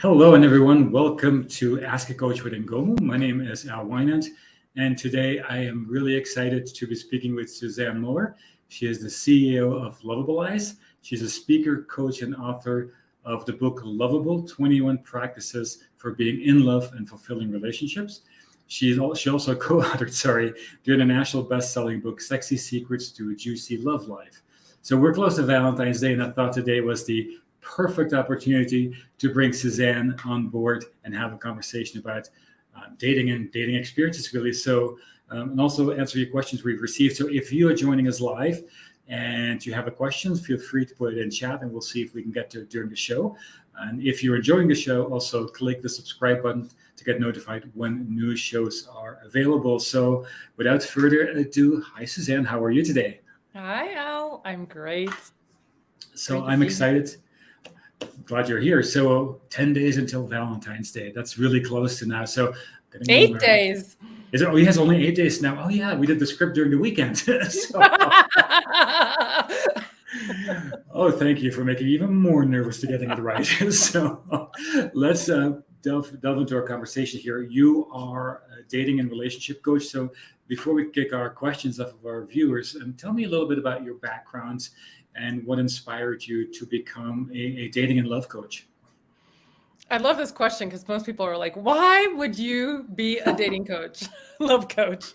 Hello, and everyone. Welcome to Ask a Coach with Ingomu. My name is Al Wynand, and today I am really excited to be speaking with Suzanne Muller. She is the CEO of Lovable Eyes. She's a speaker, coach, and author of the book Lovable: 21 Practices for Being in Love and Fulfilling Relationships. She also co-authored, the international best-selling book Sexy Secrets to a Juicy Love Life. So we're close to Valentine's Day, and I thought today was the perfect opportunity to bring Suzanne on board and have a conversation about dating and dating experiences, really. So, and also answer your questions we've received. So, if you are joining us live and you have a question, feel free to put it in chat, and we'll see if we can get to it during the show. And if you're enjoying the show, also click the subscribe button to get notified when new shows are available. So, without further ado, hi Suzanne, how are you today? Hi Al, I'm great. So I'm excited. Glad you're here. So 10 days until Valentine's Day. That's really close to now. So 8 days. Is it? Oh, yes, only 8 days now. Oh, yeah, we did the script during the weekend. Oh, thank you for making me even more nervous to getting it right. So let's delve into our conversation here. You are a dating and relationship coach. So before we kick our questions off of our viewers, tell me a little bit about your background and what inspired you to become a dating and love coach. I love this question because most people are like, why would you be a dating coach, love coach?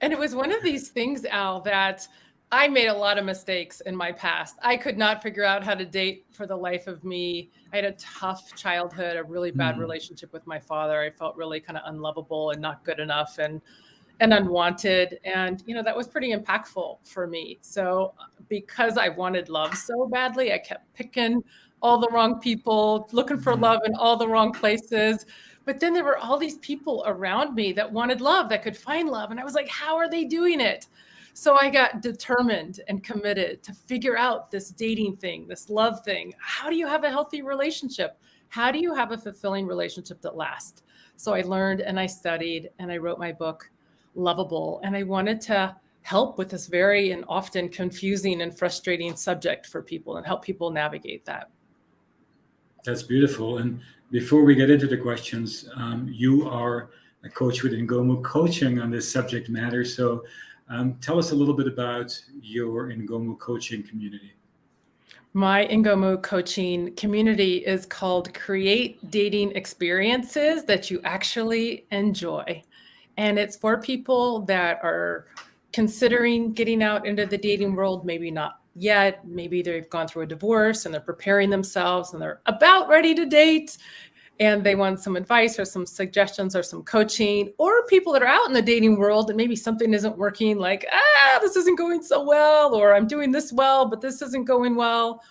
And it was one of these things, Al, that I made a lot of mistakes in my past. I could not figure out how to date for the life of me. I had a tough childhood, a really bad relationship with my father. I felt really kind of unlovable and not good enough and unwanted. And, that was pretty impactful for me. So because I wanted love so badly, I kept picking all the wrong people, looking for love in all the wrong places. But then there were all these people around me that wanted love, that could find love. And I was like, how are they doing it? So I got determined and committed to figure out this dating thing, this love thing. How do you have a healthy relationship? How do you have a fulfilling relationship that lasts? So I learned and I studied and I wrote my book, Lovable. And I wanted to help with this very and often confusing and frustrating subject for people and help people navigate that. That's beautiful. And before we get into the questions, you are a coach with Ingomu coaching on this subject matter. So tell us a little bit about your Ingomu coaching community. My Ingomu coaching community is called Create Dating Experiences That You Actually Enjoy. And it's for people that are considering getting out into the dating world, maybe not yet. Maybe they've gone through a divorce and they're preparing themselves and they're about ready to date and they want some advice or some suggestions or some coaching, or people that are out in the dating world and maybe something isn't working, like, this isn't going so well, or I'm doing this well, but this isn't going well.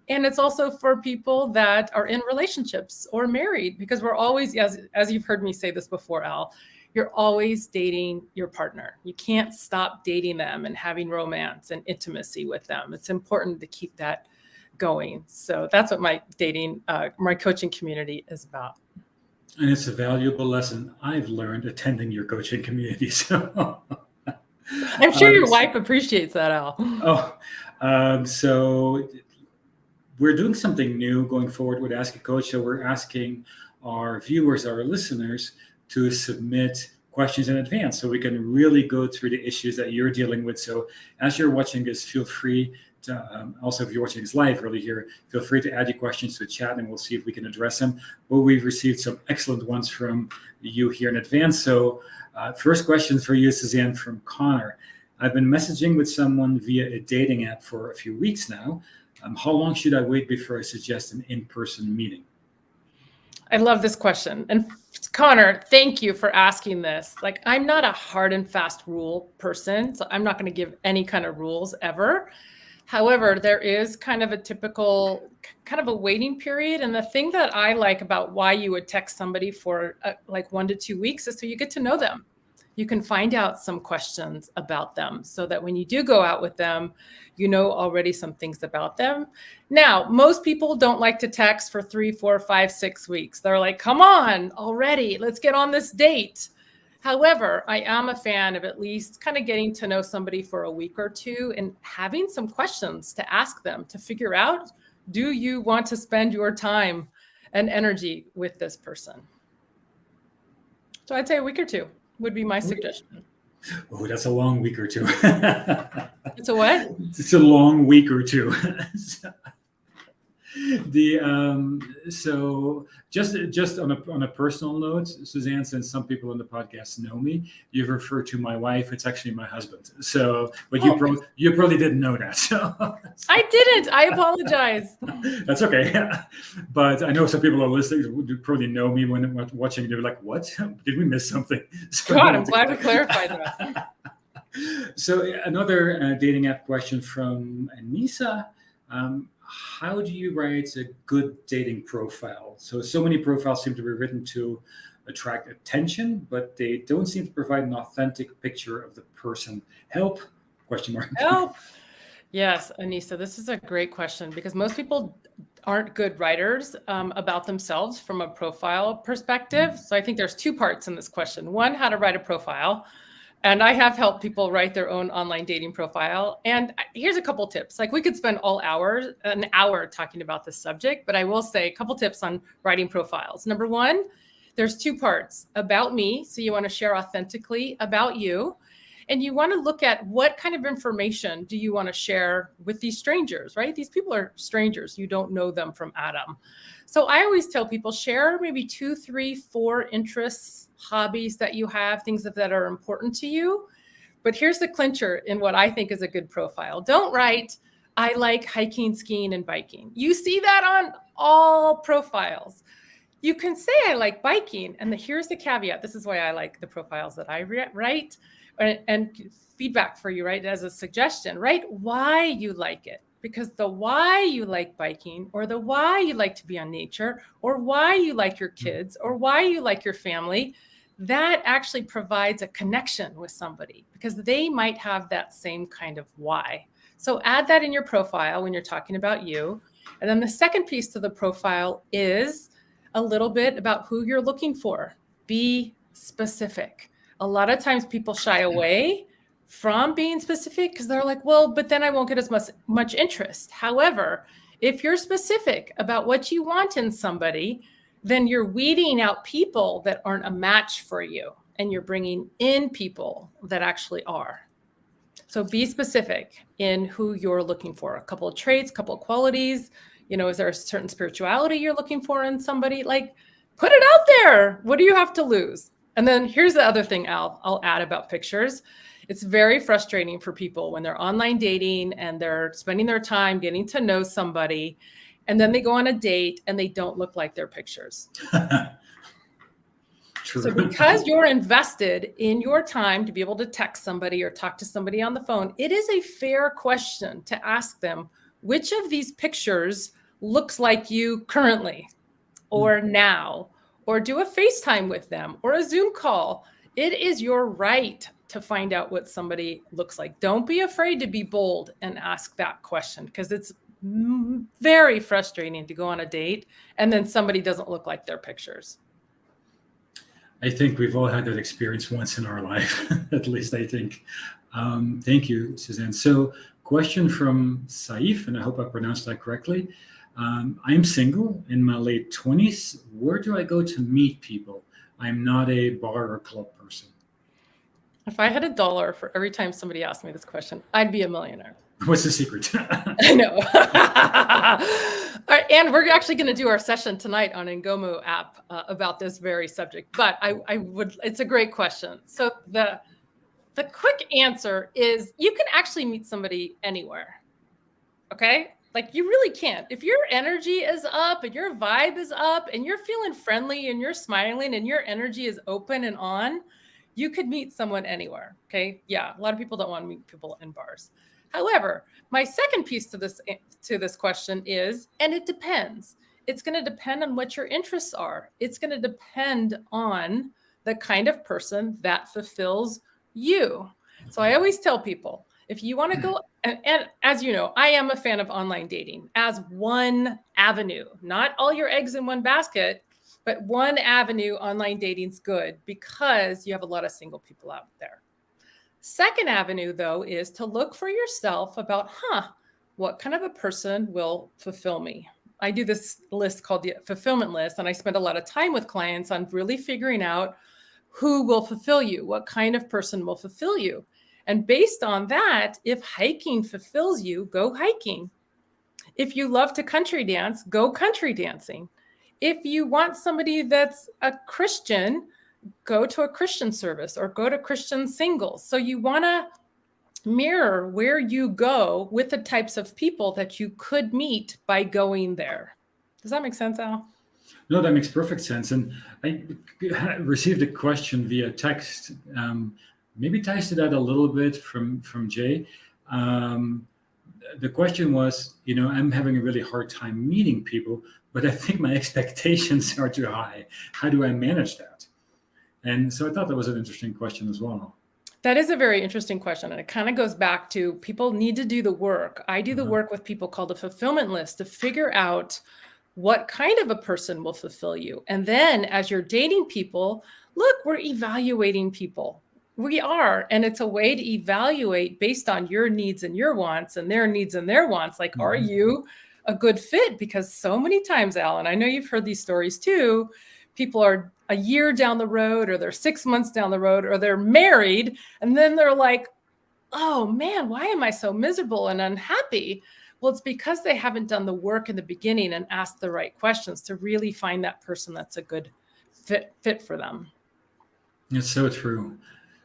And it's also for people that are in relationships or married, because we're always, as you've heard me say this before, Al, you're always dating your partner. You can't stop dating them and having romance and intimacy with them. It's important to keep that going. So that's what my coaching community is about. And it's a valuable lesson I've learned attending your coaching community. So I'm sure your wife appreciates that, Al. So we're doing something new going forward with Ask a Coach. So we're asking our viewers, our listeners, to submit questions in advance so we can really go through the issues that you're dealing with. So as you're watching this, feel free to, also if you're watching this live early here, feel free to add your questions to the chat and we'll see if we can address them. But we've received some excellent ones from you here in advance. So first question for you, Suzanne, from Connor. I've been messaging with someone via a dating app for a few weeks now. How long should I wait before I suggest an in-person meeting? I love this question. And Connor, thank you for asking this. Like, I'm not a hard and fast rule person, so I'm not going to give any kind of rules ever. However, there is kind of a typical kind of a waiting period. And the thing that I like about why you would text somebody for like 1 to 2 weeks is so you get to know them. You can find out some questions about them so that when you do go out with them, you know already some things about them. Now, most people don't like to text for 3, 4, 5, 6 weeks. They're like, come on already, let's get on this date. However, I am a fan of at least kind of getting to know somebody for a week or two and having some questions to ask them to figure out, do you want to spend your time and energy with this person. So I'd say a week or two would be my suggestion. Oh, that's a long week or two. It's a what? It's a long week or two. So just on a personal note, Suzanne, since some people on the podcast know me, you've referred to my wife. It's actually my husband. So, but you probably didn't know that. So I didn't. I apologize. That's okay. But I know some people are listening who probably know me when watching. They're like, "What? Did we miss something?" So God, I'm glad we clarified that. So another dating app question from Anissa. How do you write a good dating profile? So many profiles seem to be written to attract attention, but they don't seem to provide an authentic picture of the person. Help? Question mark. Help. Yes, Anissa, this is a great question because most people aren't good writers about themselves from a profile perspective. So I think there's two parts in this question. One, how to write a profile. And I have helped people write their own online dating profile. And here's a couple tips. Like we could spend an hour talking about this subject, but I will say a couple tips on writing profiles. Number one, there's two parts. About me. So you want to share authentically about you. And you want to look at what kind of information do you want to share with these strangers, right? These people are strangers. You don't know them from Adam. So I always tell people share maybe 2, 3, 4 interests, hobbies that you have, things that are important to you. But here's the clincher in what I think is a good profile. Don't write, I like hiking, skiing, and biking. You see that on all profiles. You can say I like biking. And here's the caveat. This is why I like the profiles that I write. And feedback for you, right? As a suggestion, write why you like it. Because the why you like biking, or the why you like to be on nature, or why you like your kids, or why you like your family, that actually provides a connection with somebody because they might have that same kind of why. So add that in your profile when you're talking about you. And then the second piece to the profile is a little bit about who you're looking for. Be specific. A lot of times people shy away from being specific because they're like, well, but then I won't get as much interest. However, if you're specific about what you want in somebody, then you're weeding out people that aren't a match for you, and you're bringing in people that actually are. So be specific in who you're looking for. A couple of traits, a couple of qualities. Is there a certain spirituality you're looking for in somebody? Like, put it out there. What do you have to lose? And then here's the other thing I'll add about pictures. It's very frustrating for people when they're online dating and they're spending their time getting to know somebody, and then they go on a date and they don't look like their pictures. True. So because you're invested in your time to be able to text somebody or talk to somebody on the phone, it is a fair question to ask them, which of these pictures looks like you currently or now? Or do a FaceTime with them or a Zoom call. It is your right to find out what somebody looks like. Don't be afraid to be bold and ask that question because it's very frustrating to go on a date and then somebody doesn't look like their pictures. I think we've all had that experience once in our life, at least I think. Thank you, Suzanne. So question from Saif, and I hope I pronounced that correctly. I'm single in my late 20s. Where do I go to meet people? I'm not a bar or club person. If I had $1 for every time somebody asked me this question, I'd be a millionaire. What's the secret? I know. All right, and we're actually going to do our session tonight on Ingomu app about this very subject. But it's a great question. So the quick answer is you can actually meet somebody anywhere. Okay? Like you really can't. If your energy is up and your vibe is up and you're feeling friendly and you're smiling and your energy is open and on, you could meet someone anywhere. Okay. Yeah. A lot of people don't want to meet people in bars. However, my second piece to this question is, and it depends. It's going to depend on what your interests are. It's going to depend on the kind of person that fulfills you. So I always tell people, if you want to go, and as you know, I am a fan of online dating as one avenue, not all your eggs in one basket, but one avenue. Online dating's good because you have a lot of single people out there. Second avenue, though, is to look for yourself about, what kind of a person will fulfill me? I do this list called the fulfillment list, and I spend a lot of time with clients on really figuring out who will fulfill you, what kind of person will fulfill you. And based on that, if hiking fulfills you, go hiking. If you love to country dance, go country dancing. If you want somebody that's a Christian, go to a Christian service or go to Christian singles. So you want to mirror where you go with the types of people that you could meet by going there. Does that make sense, Al? No, that makes perfect sense. And I received a question via text. Maybe ties to that a little bit from Jay. The question was, I'm having a really hard time meeting people, but I think my expectations are too high. How do I manage that? And so I thought that was an interesting question as well. That is a very interesting question. And it kind of goes back to people need to do the work. I do the work with people called a fulfillment list to figure out what kind of a person will fulfill you. And then as you're dating people, look, we're evaluating people. We are. And it's a way to evaluate based on your needs and your wants and their needs and their wants. Like, are you a good fit? Because so many times, Alan, I know you've heard these stories too. People are a year down the road, or they're 6 months down the road, or they're married. And then they're like, oh man, why am I so miserable and unhappy? Well, it's because they haven't done the work in the beginning and asked the right questions to really find that person that's a good fit for them. It's so true.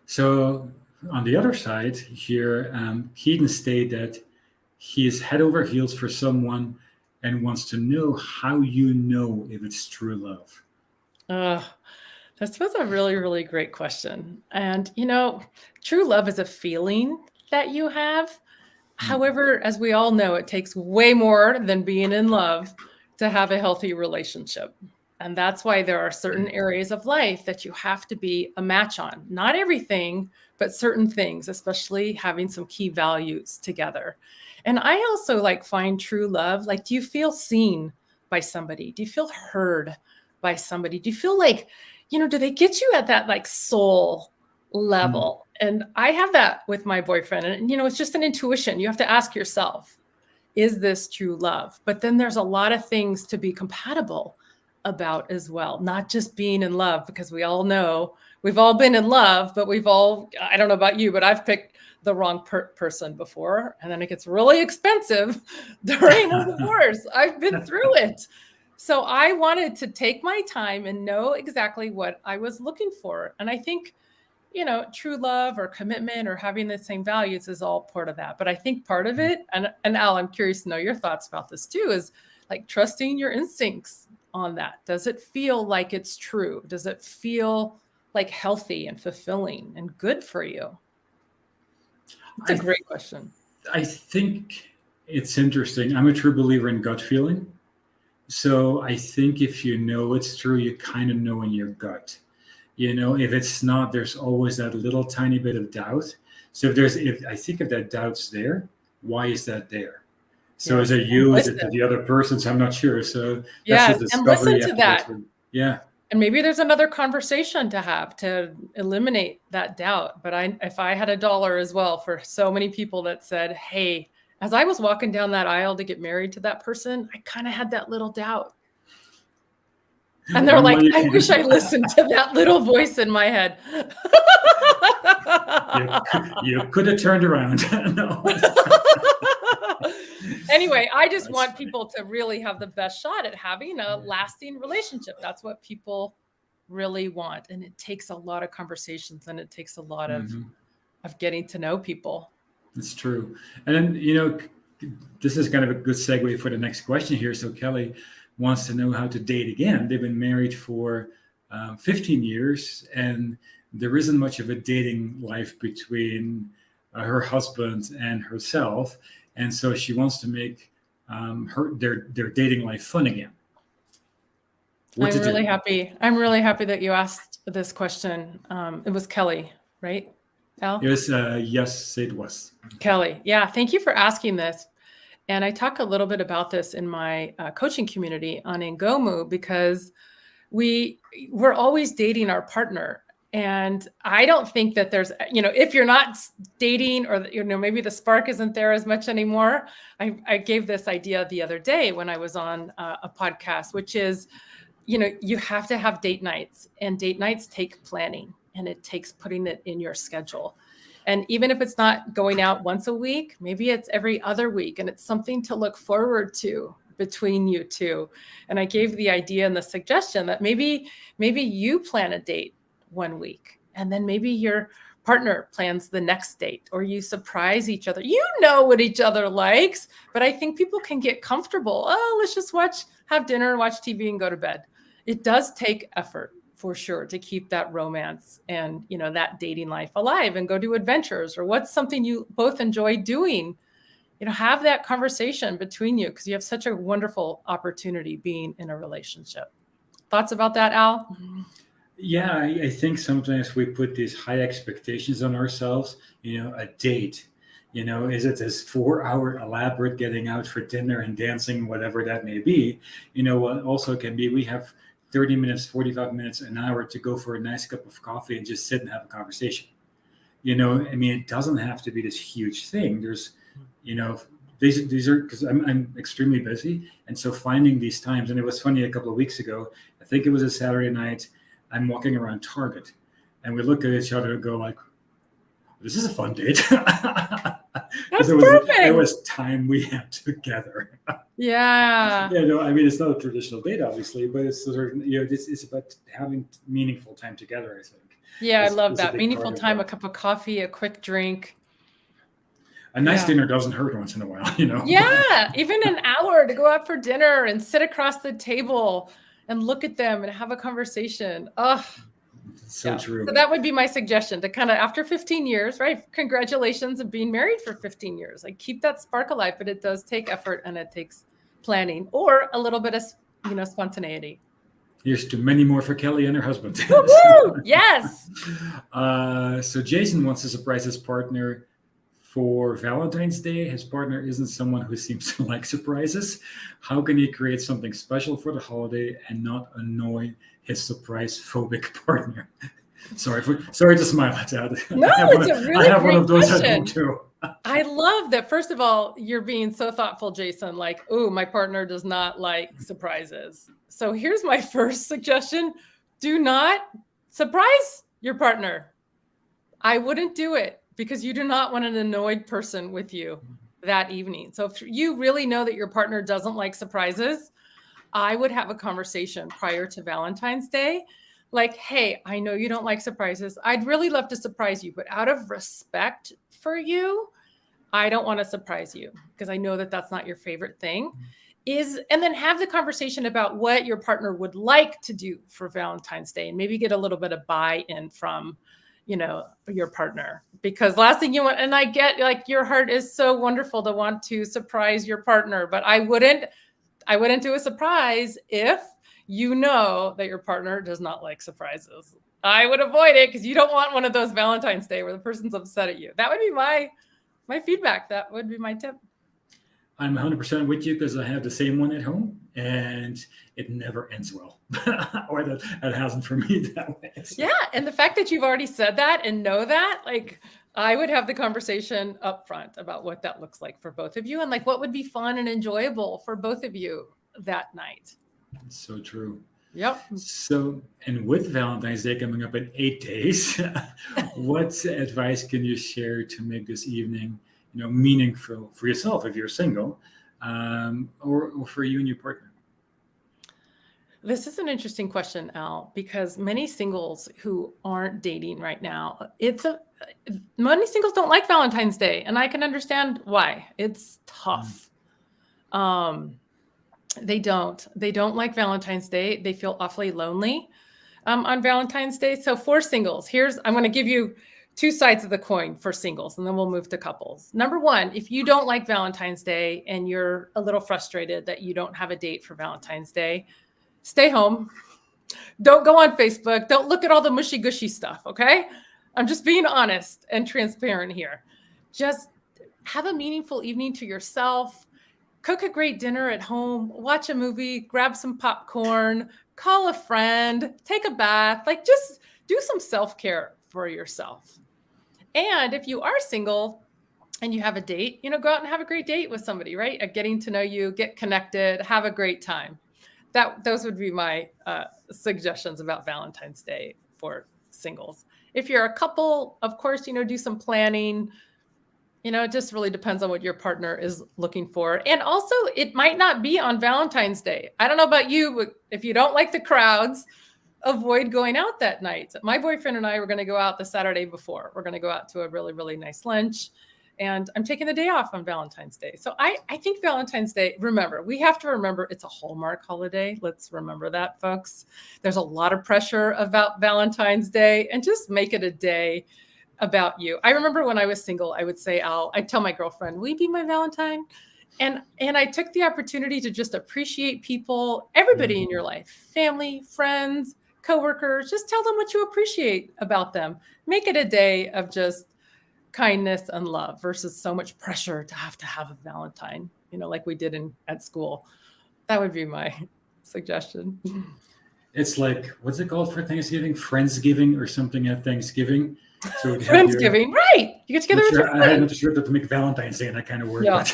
So on the other side here, Keaton stated that he is head over heels for someone and wants to know how you know if it's true love. This was a really, really great question. And, true love is a feeling that you have. However, as we all know, it takes way more than being in love to have a healthy relationship. And that's why there are certain areas of life that you have to be a match on. Not everything, but certain things, especially having some key values together. And I also find true love. Do you feel seen by somebody? Do you feel heard by somebody? Do you feel do they get you at that soul level? And I have that with my boyfriend. And, it's just an intuition. You have to ask yourself, is this true love? But then there's a lot of things to be compatible about as well, not just being in love, because we all know we've all been in love, but I don't know about you, but I've picked the wrong person before. And then it gets really expensive during a divorce. I've been through it. So I wanted to take my time and know exactly what I was looking for. And I think, true love or commitment or having the same values is all part of that. But I think part of it, and Al, I'm curious to know your thoughts about this too, is trusting your instincts on that. Does it feel like it's true? Does it feel healthy and fulfilling and good for you? It's a great question. I think it's interesting. I'm a true believer in gut feeling. So I think if you know it's true, you kind of know in your gut. If it's not, there's always that little tiny bit of doubt. So if that doubt's there, why is that there? So is it you? Is it the other person? So I'm not sure. So that's the discovery. And listen to that. Yeah. And maybe there's another conversation to have to eliminate that doubt. But if I had $1 as well for so many people that said, hey, as I was walking down that aisle to get married to that person, I kind of had that little doubt. And they're like, I wish I listened to that little voice in my head. You could have turned around. No. Anyway, I just want people to really have the best shot at having a lasting relationship. That's what people really want. And it takes a lot of conversations, and it takes a lot of getting to know people. It's true. And then, this is kind of a good segue for the next question here. So Kelly wants to know how to date again. They've been married for 15 years, and there isn't much of a dating life between her husband and herself. And so she wants to make their dating life fun again. I'm really happy that you asked this question. It was Kelly, right, Al? It was, yes, it was. Kelly. Yeah. Thank you for asking this. And I talk a little bit about this in my coaching community on Ingomu, because we're always dating our partner. And I don't think that there's, if you're not dating or, maybe the spark isn't there as much anymore. I gave this idea the other day when I was on a podcast, which is, you have to have date nights, and date nights take planning, and it takes putting it in your schedule. And even if it's not going out once a week, maybe it's every other week, and it's something to look forward to between you two. And I gave the idea and the suggestion that maybe you plan a date one week, and then maybe your partner plans the next date, or you surprise each other. You know what each other likes, but I think people can get comfortable. Oh, let's just have dinner and watch TV and go to bed. It does take effort for sure to keep that romance and, that dating life alive, and go do adventures, or what's something you both enjoy doing. Have that conversation between you, because you have such a wonderful opportunity being in a relationship. Thoughts about that, Al? Yeah, I think sometimes we put these high expectations on ourselves. A date, is it this 4-hour elaborate getting out for dinner and dancing, whatever that may be? What also can be, we have 30 minutes, 45 minutes, an hour to go for a nice cup of coffee and just sit and have a conversation. It doesn't have to be this huge thing. There's, these are, because I'm extremely busy. And so finding these times, and it was funny, a couple of weeks ago, I think it was a Saturday night, I'm walking around Target, and we look at each other and go like, this is a fun date. That's perfect. It was time we had together. Yeah. It's not a traditional date, obviously, but it's sort of, it's about having meaningful time together, I think. Yeah, I love that. Meaningful time, a cup of coffee, a quick drink. A nice dinner doesn't hurt once in a while, Yeah, even an hour to go out for dinner and sit across the table and look at them and have a conversation. Oh, so true. So that would be my suggestion, to kind of, after 15 years, right? Congratulations of being married for 15 years. Like, keep that spark alive, but it does take effort, and it takes planning, or a little bit of, spontaneity. Here's to many more for Kelly and her husband. Woo-hoo! Yes. So Jason wants to surprise his partner for Valentine's Day. His partner isn't someone who seems to like surprises. How can he create something special for the holiday and not annoy his surprise phobic partner? Sorry to smile at that. No, it's a really I have great one of those question. at home too. I love that. First of all, you're being so thoughtful, Jason. Like, oh, my partner does not like surprises. So here's my first suggestion. Do not surprise your partner. I wouldn't do it, because you do not want an annoyed person with you that evening. So if you really know that your partner doesn't like surprises, I would have a conversation prior to Valentine's Day. Like, hey, I know you don't like surprises. I'd really love to surprise you, but out of respect for you, I don't want to surprise you, because I know that that's not your favorite thing. And then have the conversation about what your partner would like to do for Valentine's Day, and maybe get a little bit of buy-in from, your partner. Because last thing you want, and I get, like, your heart is so wonderful to want to surprise your partner, but I wouldn't do a surprise if you know that your partner does not like surprises. I would avoid it, because you don't want one of those Valentine's Day where the person's upset at you. That would be my feedback. That would be my tip. I'm 100% with you, because I have the same one at home, and it never ends well. Or that hasn't for me that way. So. Yeah, and the fact that you've already said that and know that, like, I would have the conversation up front about what that looks like for both of you, and like what would be fun and enjoyable for both of you that night. So true. Yep. So, and with Valentine's Day coming up in 8 days, what advice can you share to make this evening, meaningful for yourself if you're single, or for you and your partner? This is an interesting question, Al, because many singles who aren't dating right now, many singles don't like Valentine's Day, and I can understand why. It's tough. They don't like Valentine's Day. They feel awfully lonely on Valentine's Day. So for singles, I'm going to give you two sides of the coin for singles, and then we'll move to couples. Number one, if you don't like Valentine's Day and you're a little frustrated that you don't have a date for Valentine's Day, stay home. Don't go on Facebook. Don't look at all the mushy gushy stuff. Okay. I'm just being honest and transparent here. Just have a meaningful evening to yourself. Cook a great dinner at home, watch a movie, grab some popcorn, call a friend, take a bath, like just do some self-care for yourself. And if you are single and you have a date, go out and have a great date with somebody, right? Getting to know you, get connected, have a great time. Those would be my suggestions about Valentine's Day for singles. If you're a couple, of course, do some planning. It just really depends on what your partner is looking for. And also, it might not be on Valentine's Day. I don't know about you, but if you don't like the crowds, avoid going out that night. My boyfriend and I were going to go out the Saturday before. We're going to go out to a really, really nice lunch. And I'm taking the day off on Valentine's Day. So I think Valentine's Day, we have to remember it's a Hallmark holiday. Let's remember that, folks. There's a lot of pressure about Valentine's Day, and just make it a day about you. I remember when I was single, I would say, I'd tell my girlfriend, will you be my Valentine? And I took the opportunity to just appreciate people, everybody in your life, family, friends, coworkers. Just tell them what you appreciate about them. Make it a day of just kindness and love versus so much pressure to have a Valentine, like we did at school. That would be my suggestion. It's like, what's it called for Thanksgiving? Friendsgiving or something at Thanksgiving. So Friendsgiving, right? You get together with your friends. I had to to make Valentine's Day in that kind of word. Yeah.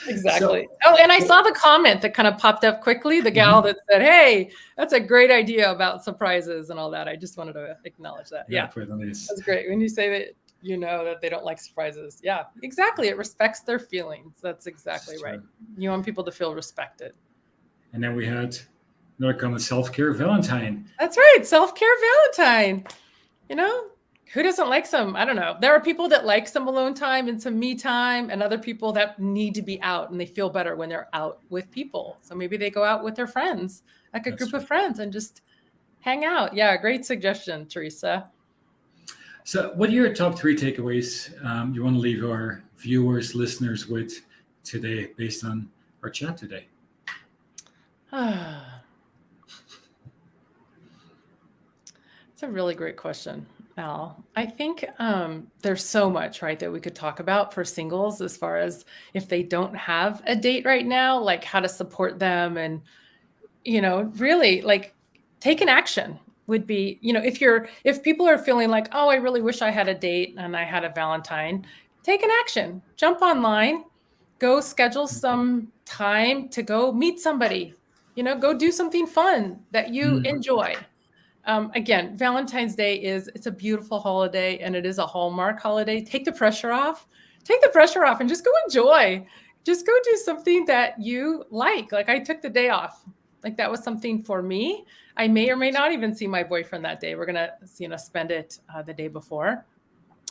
Exactly. And I saw the comment that kind of popped up quickly, the gal that said, hey, that's a great idea about surprises and all that. I just wanted to acknowledge that. Yeah. That's great. When you say that, that they don't like surprises. Yeah, exactly. It respects their feelings. That's exactly right. You want people to feel respected. And then we had another comment, self-care Valentine. That's right. Self-care Valentine. Who doesn't like some? I don't know. There are people that like some alone time and some me time, and other people that need to be out and they feel better when they're out with people. So maybe they go out with their friends, like a group of friends, and just hang out. Yeah, great suggestion, Teresa. So what are your top 3 takeaways you want to leave our viewers, listeners with today based on our chat today? It's a really great question, Al. I think there's so much, right, that we could talk about for singles as far as if they don't have a date right now, like how to support them and, really like take an action would be, if people are feeling like, oh, I really wish I had a date and I had a Valentine, take an action, jump online, go schedule some time to go meet somebody, go do something fun that you enjoy. Again, Valentine's Day it's a beautiful holiday and it is a Hallmark holiday. Take the pressure off and just go enjoy. Just go do something that you like. Like I took the day off. Like that was something for me. I may or may not even see my boyfriend that day. We're going to, spend it the day before.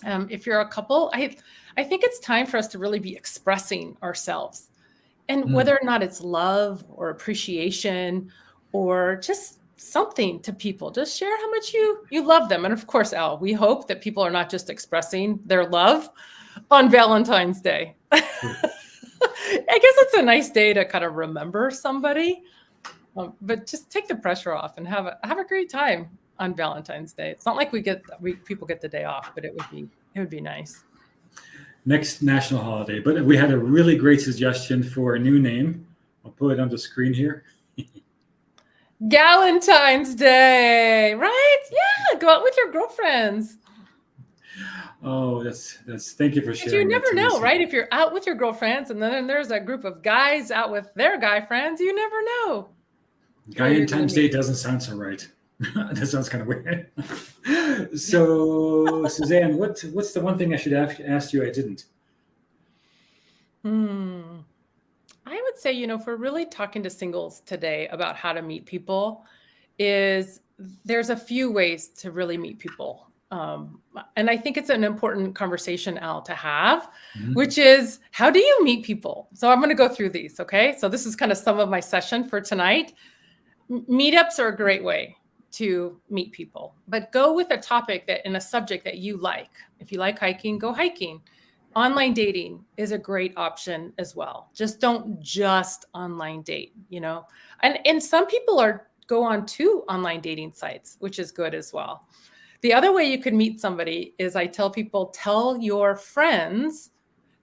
If you're a couple, I think it's time for us to really be expressing ourselves. And whether or not it's love or appreciation or just something to people, just share how much you love them. And of course, Al, we hope that people are not just expressing their love on Valentine's Day. I guess it's a nice day to kind of remember somebody, but just take the pressure off and have a great time on Valentine's Day. It's not like people get the day off, but it would be nice. Next national holiday, but we had a really great suggestion for a new name. I'll put it on the screen here. Valentine's Day, right? Yeah, go out with your girlfriends. Oh, that's thank you for sharing. You never know, right? If you're out with your girlfriends and then there's a group of guys out with their guy friends, you never know. Valentine's Day doesn't sound so right. That sounds kind of weird. So, Suzanne, what's the one thing I should have asked you I didn't? I would say, if we're really talking to singles today about how to meet people, there's a few ways to really meet people. And I think it's an important conversation, Al, to have, which is how do you meet people? So I'm going to go through these. Okay. So this is kind of some of my session for tonight. Meetups are a great way to meet people, but go with a topic in a subject that you like. If you like hiking, go hiking. Online dating is a great option as well. Just don't online date, and some people go on to online dating sites, which is good as well. The other way you could meet somebody is I tell people, tell your friends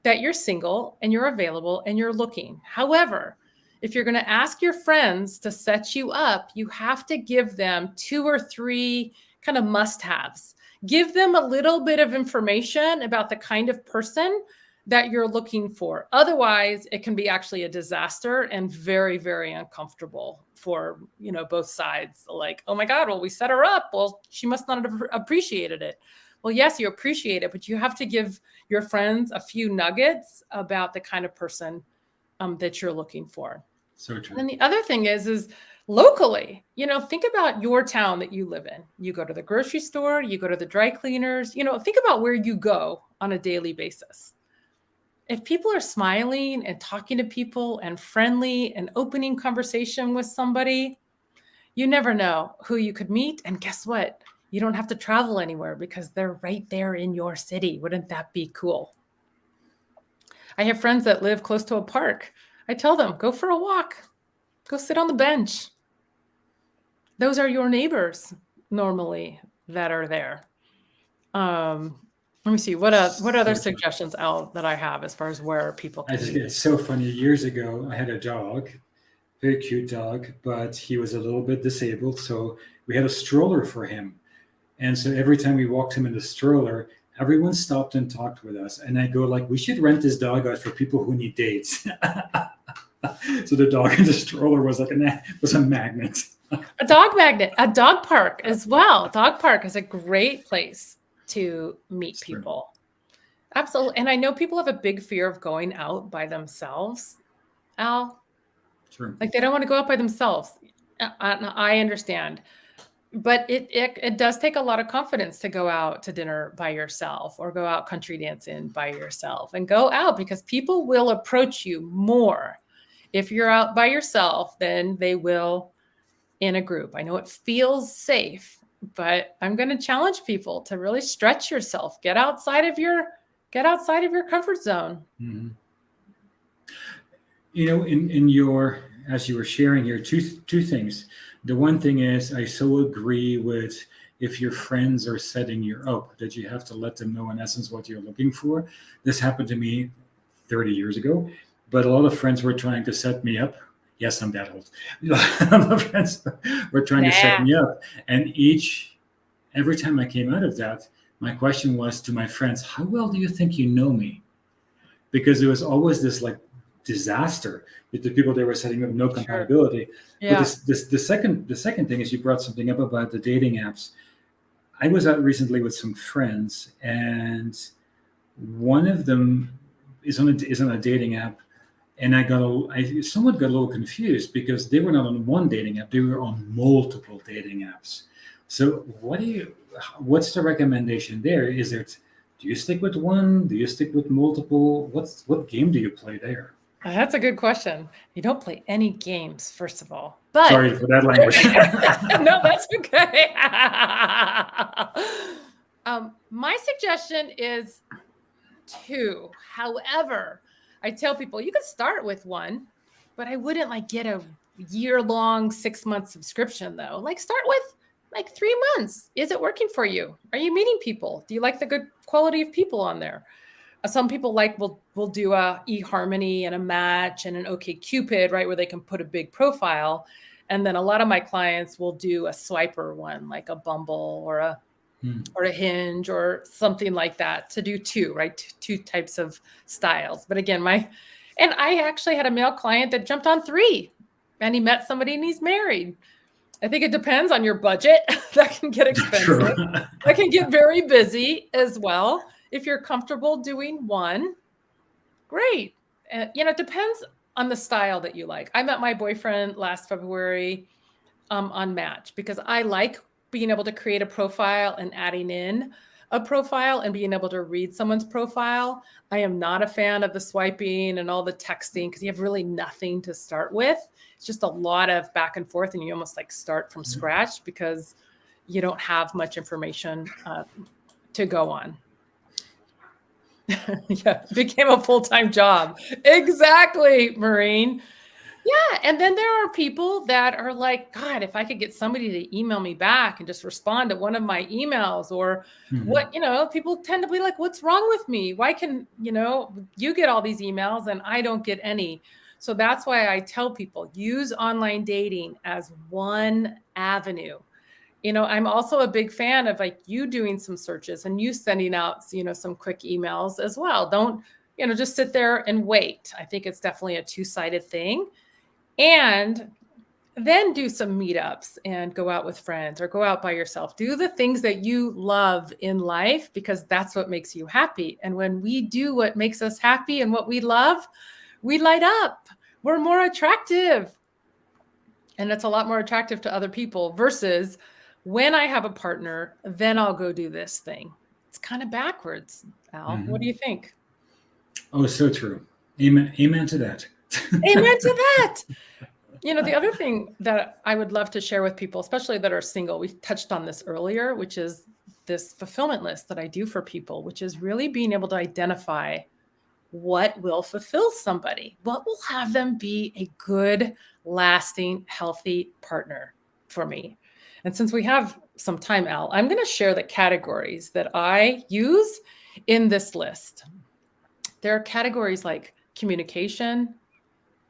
that you're single and you're available and you're looking. However, if you're going to ask your friends to set you up, you have to give them 2 or 3 kind of must-haves. Give them a little bit of information about the kind of person that you're looking for. Otherwise, it can be actually a disaster and very, very uncomfortable for, both sides. Like, oh my God, well, we set her up. Well, she must not have appreciated it. Well, yes, you appreciate it, but you have to give your friends a few nuggets about the kind of person that you're looking for. So true. And then the other thing is locally, think about your town that you live in. You go to the grocery store, you go to the dry cleaners, think about where you go on a daily basis. If people are smiling and talking to people and friendly and opening conversation with somebody, you never know who you could meet. And guess what? You don't have to travel anywhere because they're right there in your city. Wouldn't that be cool? I have friends that live close to a park. I tell them, go for a walk, go sit on the bench. Those are your neighbors normally that are there. Let me see. What other suggestions, Al, that I have as far as where people can be? It's so funny. Years ago, I had a dog, very cute dog, but he was a little bit disabled. So we had a stroller for him. And so every time we walked him in the stroller, everyone stopped and talked with us. And I go like, we should rent this dog out for people who need dates. So the dog in the stroller was like a magnet. A dog magnet, a dog park as well. Dog park is a great place to meet people. Absolutely. And I know people have a big fear of going out by themselves, Al. Sure. Like they don't want to go out by themselves. I understand. But it does take a lot of confidence to go out to dinner by yourself or go out country dancing by yourself and go out because people will approach you more if you're out by yourself than they will in a group. I know it feels safe, but I'm going to challenge people to really stretch yourself, get outside of your comfort zone. Mm-hmm. In your, as you were sharing here, two things. The one thing is, I so agree with if your friends are setting you up that you have to let them know in essence what you're looking for. This happened to me 30 years ago, but a lot of friends were trying to set me up. Yes, I'm that old. A lot of friends were trying to set me up. And every time I came out of that, my question was to my friends, how well do you think you know me? Because it was always this like disaster with the people they were setting up, no compatibility. Sure. Yeah. But the second thing is you brought something up about the dating apps. I was out recently with some friends, and one of them is on a dating app, and I somewhat got a little confused because they were not on one dating app; they were on multiple dating apps. So what's the recommendation there? Do you stick with one? Do you stick with multiple? What game do you play there? That's a good question. You don't play any games, first of all. But sorry for that language. No, that's okay. My suggestion is 2. However, I tell people you could start with 1, but I wouldn't get a year-long 6-month subscription though. Start with 3 months. Is it working for you? Are you meeting people? Do you like the good quality of people on there? Some people will do a eHarmony and a Match and an OkCupid, right, where they can put a big profile. And then a lot of my clients will do a swiper one, like a Bumble or a Hinge or something like that, to do 2, right? 2 types of styles. But again, and I actually had a male client that jumped on 3, and he met somebody and he's married. I think it depends on your budget. That can get expensive. That can get very busy as well. If you're comfortable doing 1, great. It depends on the style that you like. I met my boyfriend last February on Match because I like being able to create a profile and adding in a profile and being able to read someone's profile. I am not a fan of the swiping and all the texting because you have really nothing to start with. It's just a lot of back and forth, and you almost start from scratch because you don't have much information to go on. Yeah, it became a full-time job. Exactly, Maureen. Yeah, and then there are people that are like, God, if I could get somebody to email me back and just respond to one of my emails or what, people tend to be like, what's wrong with me? Why can, you get all these emails and I don't get any? So that's why I tell people use online dating as one avenue. I'm also a big fan of like you doing some searches and you sending out, some quick emails as well. Don't, just sit there and wait. I think it's definitely a two-sided thing. And then do some meetups and go out with friends or go out by yourself. Do the things that you love in life because that's what makes you happy. And when we do what makes us happy and what we love, we light up. We're more attractive. And it's a lot more attractive to other people versus when I have a partner, then I'll go do this thing. It's kind of backwards, Al. What do you think? Oh, so true. Amen to that. Amen to that. The other thing that I would love to share with people, especially that are single, we touched on this earlier, which is this fulfillment list that I do for people, which is really being able to identify what will fulfill somebody, what will have them be a good, lasting, healthy partner for me. And since we have some time, Al, I'm going to share the categories that I use in this list. There are categories like communication,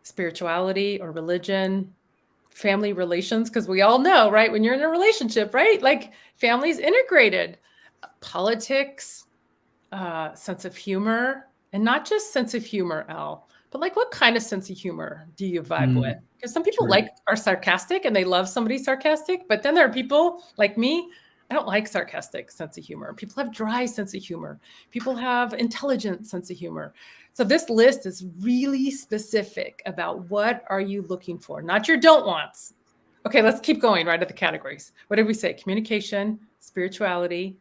spirituality or religion, family relations, because we all know, right? When you're in a relationship, right? Like family's integrated, politics, sense of humor, and not just sense of humor, Al, but like what kind of sense of humor do you vibe with? Because some people are sarcastic and they love somebody sarcastic, but then there are people like me, I don't like sarcastic sense of humor. People have dry sense of humor. People have intelligent sense of humor. So this list is really specific about what are you looking for, not your don't wants. Okay, let's keep going right at the categories. What did we say? Communication, spirituality,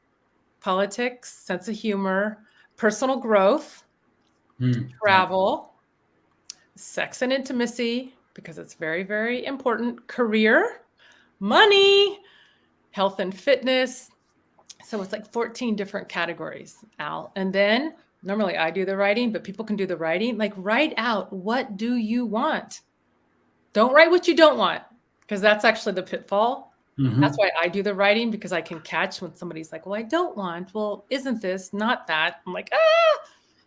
politics, sense of humor, personal growth, travel, sex and intimacy, because it's very, very important, career, money, health and fitness. So it's like 14 different categories, Al. And then normally I do the writing, but people can do the writing. Like write out, what do you want? Don't write what you don't want, because that's actually the pitfall. That's why I do the writing, because I can catch when somebody's like, well, I don't want, well, isn't this, not that. I'm like,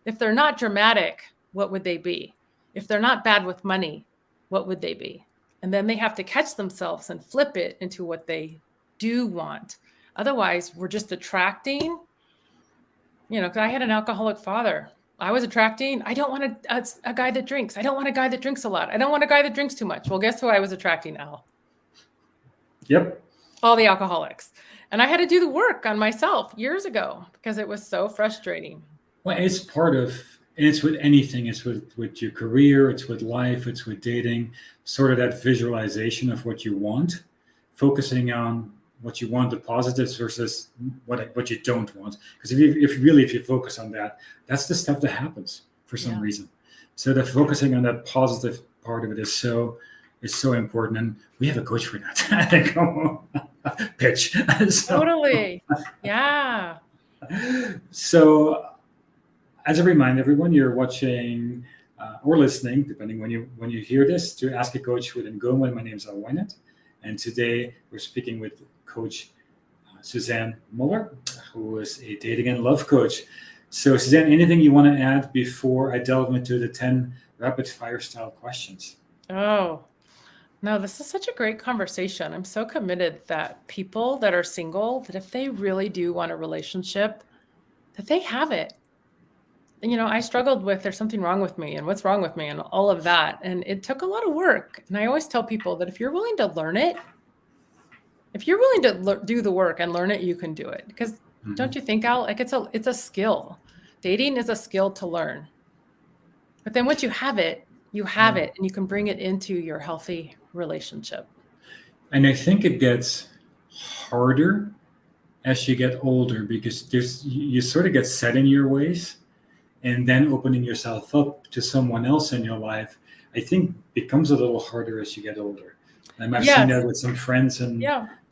if they're not dramatic, what would they be? If they're not bad with money, what would they be? And then they have to catch themselves and flip it into what they do want. Otherwise, we're just attracting, because I had an alcoholic father. I was attracting, I don't want a guy that drinks. I don't want a guy that drinks a lot. I don't want a guy that drinks too much. Well, guess who I was attracting, Al? Yep. All the alcoholics. And I had to do the work on myself years ago because it was so frustrating. Well, it's part of, and it's with anything. It's with your career, it's with life, it's with dating, sort of that visualization of what you want, focusing on what you want, the positives versus what you don't want. Because if you focus on that, that's the stuff that happens for some reason. So the focusing on that positive part of it is so important, and we have a coach for that. Pitch. Totally. Yeah. So, as a reminder, everyone, you're watching or listening, depending when you hear this, to Ask a Coach with Ingomu. My name is Valentine, and today we're speaking with Coach Suzanne Muller, who is a dating and love coach. So, Suzanne, anything you want to add before I delve into the 10 rapid fire style questions? Oh, no, this is such a great conversation. I'm so committed that people that are single, that if they really do want a relationship, that they have it. And, I struggled with, there's something wrong with me and what's wrong with me and all of that. And it took a lot of work. And I always tell people that if you're willing to learn it, if you're willing to do the work and learn it, you can do it. Because don't you think, Al, like it's a skill. Dating is a skill to learn. But then once you have it, and you can bring it into your healthy relationship. And I think it gets harder as you get older, because you sort of get set in your ways, and then opening yourself up to someone else in your life, I think becomes a little harder as you get older. And I've seen that with some friends and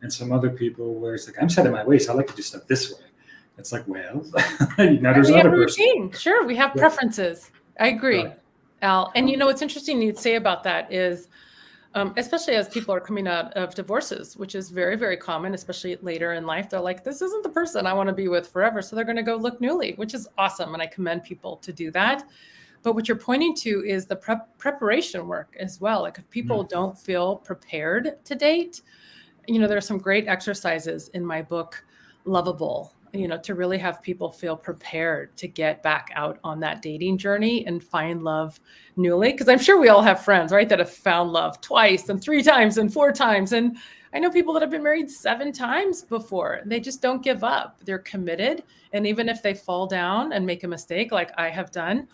some other people, where it's like, I'm set in my ways. I like to do stuff this way. It's like, well, now there's another person. Sure, we have preferences. I agree. Al. And what's interesting you'd say about that is, especially as people are coming out of divorces, which is very, very common, especially later in life, they're like, this isn't the person I want to be with forever. So they're going to go look newly, which is awesome. And I commend people to do that. But what you're pointing to is the preparation work as well. Like if people don't feel prepared to date, there are some great exercises in my book, Lovable, to really have people feel prepared to get back out on that dating journey and find love newly. Because I'm sure we all have friends, right, that have found love twice and 3 times and 4 times. And I know people that have been married 7 times before. They just don't give up. They're committed. And even if they fall down and make a mistake like I have done,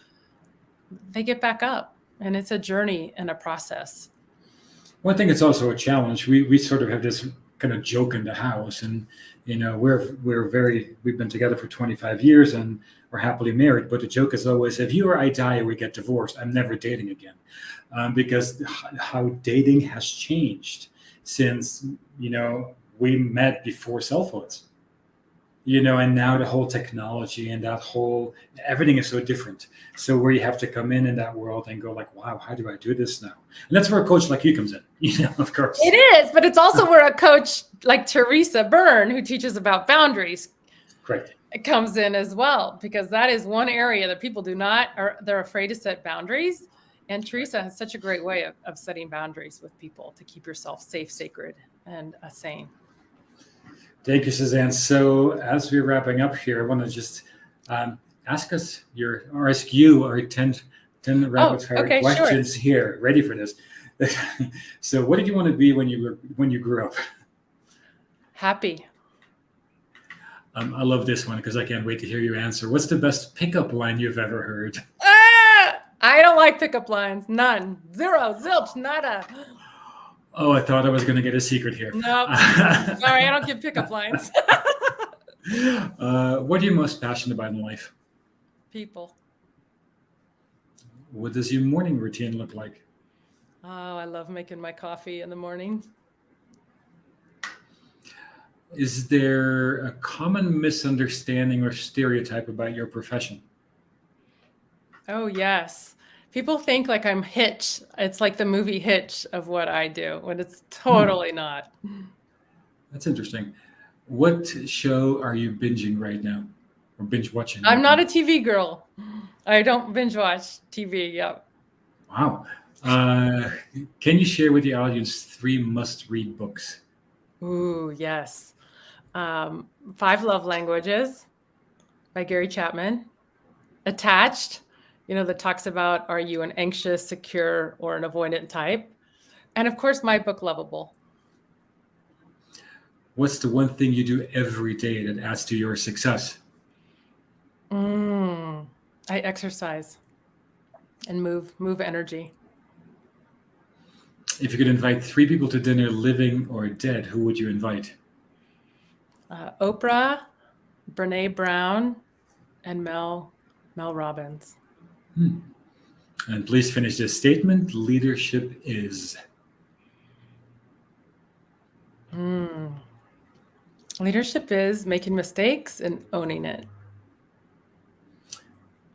they get back up. And it's a journey and a process. Well, I think it's also a challenge. We sort of have this kind of joke in the house, and we've been together for 25 years and we're happily married. But the joke is always, if you or I die or we get divorced, I'm never dating again, because how dating has changed since we met before cell phones. And now the whole technology and everything is so different. So where you have to come in that world and go like, wow, how do I do this now? And that's where a coach like you comes in, of course. It is, but it's also where a coach like Teresa Byrne, who teaches about boundaries, Correct. comes in as well, because that is one area that people they're afraid to set boundaries. And Teresa has such a great way of setting boundaries with people to keep yourself safe, sacred, and sane. Thank you, Suzanne. So as we're wrapping up here, I want to just ask you our 10 rapid fire questions. Sure. Here. Ready for this? So what did you want to be when you grew up? Happy. I love this one because I can't wait to hear your answer. What's the best pickup line you've ever heard? I don't like pickup lines. None. Zero. Zilch. Nada. Oh, I thought I was going to get a secret here. No. Sorry, I don't give pickup lines. What are you most passionate about in life? People. What does your morning routine look like? Oh, I love making my coffee in the morning. Is there a common misunderstanding or stereotype about your profession? Oh, yes. People think like I'm Hitch. It's like the movie Hitch of what I do, when it's totally not. That's interesting. What show are you binging right now, or binge watching? I'm not a TV girl. I don't binge watch TV. Yep. Wow. Can you share with the audience 3 must-read books? Ooh, yes. 5 Love Languages by Gary Chapman. Attached, that talks about, are you an anxious, secure, or an avoidant type? And of course, my book, Lovable. What's the one thing you do every day that adds to your success? I exercise and move energy. If you could invite 3 people to dinner, living or dead, who would you invite? Oprah, Brene Brown, and Mel Robbins. And please finish this statement. Leadership is. Leadership is making mistakes and owning it.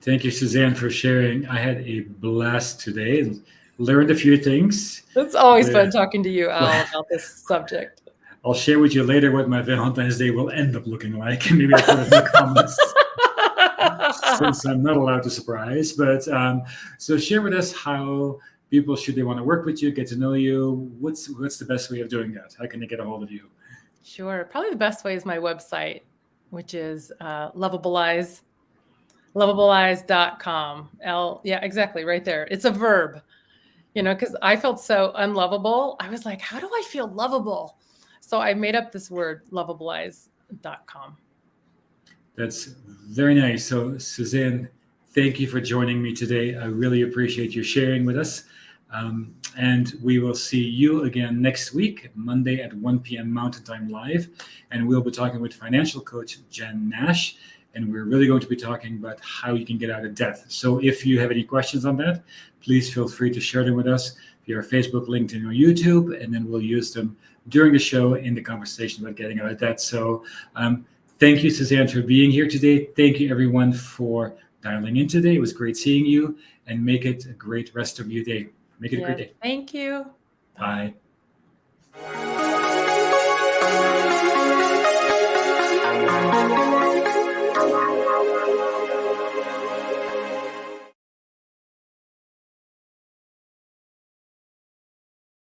Thank you, Suzanne, for sharing. I had a blast today. Learned a few things. It's always fun talking to you, Al, about this subject. I'll share with you later what my Valentine's Day will end up looking like. Maybe I'll put it in the comments. Since I'm not allowed to surprise. But so share with us how people, should they want to work with you, get to know you, what's the best way of doing that? How can they get a hold of you? Sure. Probably the best way is my website, which is lovableize.com. Yeah, exactly. Right there. It's a verb, because I felt so unlovable. I was like, how do I feel lovable? So I made up this word, lovableize.com. That's very nice. So Suzanne, thank you for joining me today. I really appreciate you sharing with us. And we will see you again next week, Monday at 1 p.m. Mountain Time Live. And we'll be talking with financial coach Jen Nash. And we're really going to be talking about how you can get out of debt. So if you have any questions on that, please feel free to share them with us via Facebook, LinkedIn, or YouTube. And then we'll use them during the show in the conversation about getting out of debt. So thank you, Suzanne, for being here today. Thank you, everyone, for dialing in today. It was great seeing you, and make it a great rest of your day. Make it a great day. Thank you. Bye.